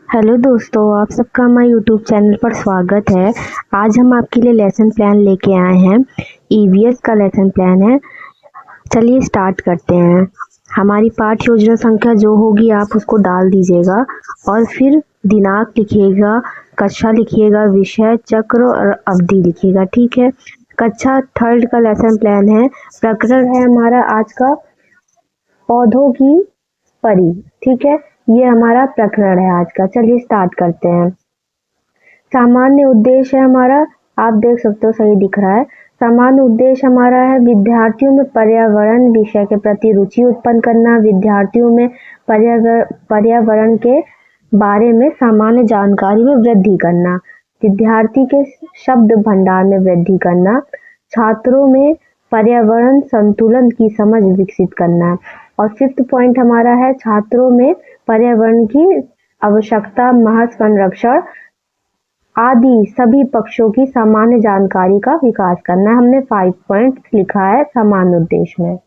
Hello दोस्तों, आप सबका हमारे यूट्यूब चैनल पर स्वागत है। आज हम आपके लिए लेसन प्लान लेके आए हैं। ईवीएस का लेसन प्लान है। चलिए स्टार्ट करते हैं। हमारी पाठ योजना संख्या जो होगी आप उसको डाल दीजिएगा और फिर दिनांक लिखिएगा, कक्षा लिखिएगा, विषय, चक्र और अवधि लिखिएगा। ठीक है। कक्षा 3rd का लेसन प्लान है। प्रकरण है हमारा आज का पौधों की परी। ठीक है, ये हमारा प्रकरण है आज का। चलिए स्टार्ट करते हैं। सामान्य उद्देश्य है हमारा, आप देख सकते हो सही दिख रहा है। सामान्य उद्देश्य हमारा है विद्यार्थियों में पर्यावरण विषय के प्रति रुचि उत्पन्न करना, विद्यार्थियों में पर्यावरण के बारे में सामान्य जानकारी में वृद्धि करना, विद्यार्थी के शब्द भंडार में वृद्धि करना, छात्रों में पर्यावरण संतुलन की समझ विकसित करना। और 5th पॉइंट हमारा है छात्रों में पर्यावरण की आवश्यकता, महत्व, संरक्षण आदि सभी पक्षों की सामान्य जानकारी का विकास करना। हमने 5 पॉइंट लिखा है सामान्य उद्देश्य में।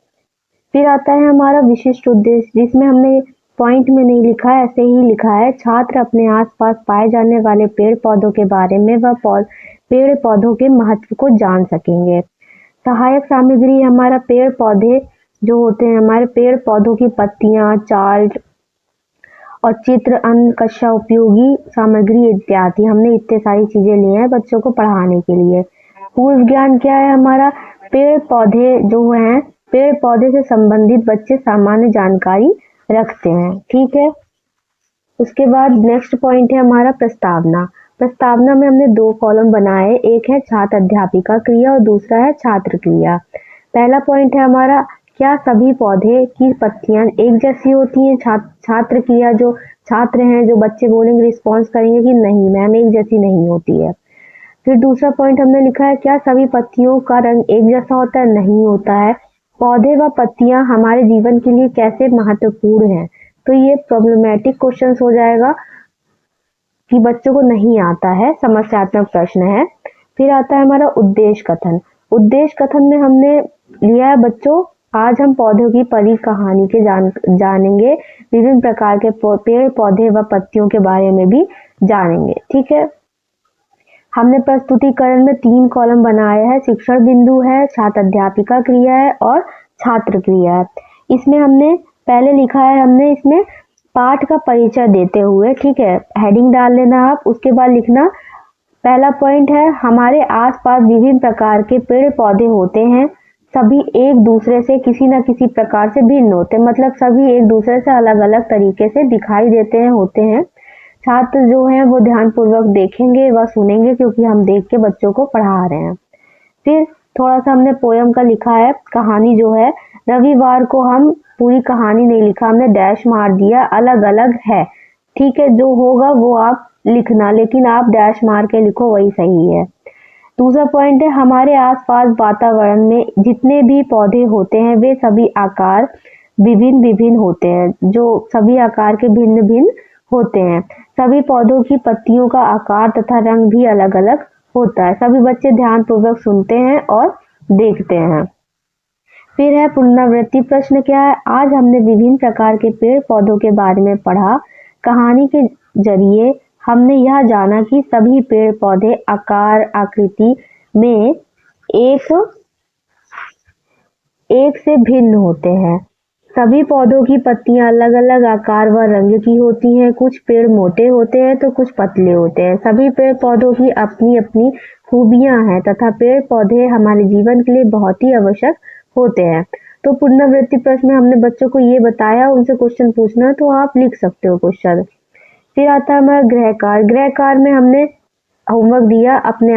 फिर आता है हमारा विशिष्ट उद्देश्य, जिसमें हमने पॉइंट में नहीं लिखा है, ऐसे ही लिखा है छात्र अपने आसपास पाए जाने वाले पेड़ पौधों के बारे में व पेड़ पौधों के महत्व को जान सकेंगे। सहायक सामग्री हमारा पेड़ पौधे जो होते हैं, हमारे पेड़ पौधों की पत्तियां, चार्ट और चित्र, अन्य कक्षा उपयोगी सामग्री इत्यादि। हमने इतने सारी चीजें ली हैं बच्चों को पढ़ाने के लिए। पूर्व ज्ञान क्या है हमारा, पेड़ पौधे जो हैं, पेड़ पौधे से संबंधित बच्चे सामान्य जानकारी रखते हैं। ठीक है। उसके बाद नेक्स्ट पॉइंट है हमारा प्रस्तावना। प्रस्तावना में हमने 2 कॉलम बनाए, एक है छात्र अध्यापिका क्रिया और दूसरा है छात्र क्रिया। पहला पॉइंट है हमारा, क्या सभी पौधे की पत्तियां एक जैसी होती हैं? छात्र क्रिया जो छात्र हैं, जो बच्चे बोलेंगे, रिस्पॉन्स करेंगे कि नहीं मैम एक जैसी नहीं होती है। फिर दूसरा पॉइंट हमने लिखा है, क्या सभी पत्तियों का रंग एक जैसा होता है? नहीं होता है। पौधे व पत्तियां हमारे जीवन के लिए कैसे महत्वपूर्ण हैं? तो ये प्रॉब्लमेटिक क्वेश्चन हो जाएगा कि बच्चों को नहीं आता है, समस्यात्मक प्रश्न है। फिर आता है हमारा उद्देश्य कथन। उद्देश्य कथन में हमने लिया है बच्चों, आज हम पौधों की परी कहानी के जानेंगे, विभिन्न प्रकार के पेड़ पौधे व पत्तियों के बारे में भी जानेंगे। ठीक है। हमने प्रस्तुतिकरण में 3 कॉलम बनाए हैं, शिक्षण बिंदु है, छात्र अध्यापिका क्रिया है और छात्र क्रिया है। इसमें हमने पहले लिखा है, हमने इसमें पाठ का परिचय देते हुए, ठीक है, हेडिंग डाल लेना आप। उसके बाद लिखना, पहला पॉइंट है हमारे आसपास विभिन्न प्रकार के पेड़ पौधे होते हैं, सभी एक दूसरे से किसी न किसी प्रकार से भिन्न होते हैं, मतलब सभी एक दूसरे से अलग अलग तरीके से दिखाई देते हैं, होते हैं। छात्र जो हैं वो ध्यानपूर्वक देखेंगे व सुनेंगे, क्योंकि हम देख के बच्चों को पढ़ा रहे हैं। फिर थोड़ा सा हमने पोयम का लिखा है, कहानी जो है, रविवार को हम पूरी कहानी नहीं लिखा, हमने डैश मार दिया, अलग अलग है। ठीक है, जो होगा वो आप लिखना, लेकिन आप डैश मार के लिखो, वही सही है। दूसरा पॉइंट है, हमारे आसपास वातावरण में जितने भी पौधे होते हैं वे सभी आकार विभिन्न विभिन्न होते हैं, जो सभी आकार के भिन्न भिन्न होते हैं। सभी पौधों की पत्तियों का आकार तथा रंग भी अलग अलग होता है। सभी बच्चे ध्यानपूर्वक सुनते हैं और देखते हैं। फिर है पुनरावृत्ति प्रश्न क्या है, आज हमने विभिन्न प्रकार के पेड़ पौधों के बारे में पढ़ा। कहानी के जरिए हमने यह जाना कि सभी पेड़ पौधे आकार आकृति में एक से भिन्न होते हैं। सभी पौधों की पत्तियां अलग अलग आकार व रंग की होती हैं, कुछ पेड़ मोटे होते हैं तो कुछ पतले होते हैं। सभी पेड़ पौधों की अपनी अपनी खूबियां हैं तथा पेड़ पौधे हमारे जीवन के लिए बहुत ही आवश्यक होते हैं। तो पुनरावृत्ति प्रश्न में हमने बच्चों को ये बताया, उनसे क्वेश्चन पूछना तो आप लिख सकते हो क्वेश्चन। फिर आता है हमारा गृह कार्य। गृह कार्य में हमने होमवर्क दिया, अपने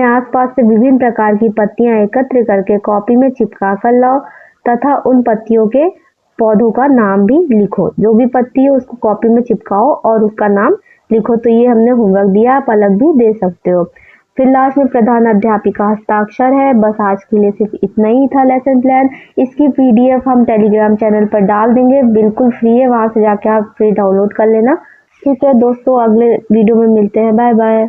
आसपास से विभिन्न प्रकार की पत्तियां एकत्र करके कॉपी में चिपका कर लाओ तथा उन पत्तियों के पौधों का नाम भी लिखो। जो भी पत्ती है उसको कॉपी में चिपकाओ और उसका नाम लिखो। तो ये हमने होमवर्क दिया, आप अलग भी दे सकते हो। फिर लास्ट में प्रधान अध्यापिका हस्ताक्षर है। बस आज के लिए सिर्फ इतना ही था लेसन प्लान। इसकी PDF हम टेलीग्राम चैनल पर डाल देंगे, बिल्कुल फ्री है, वहां से जाके आप फ्री डाउनलोड कर लेना। ठीक है दोस्तों, अगले वीडियो में मिलते हैं। Bye bye.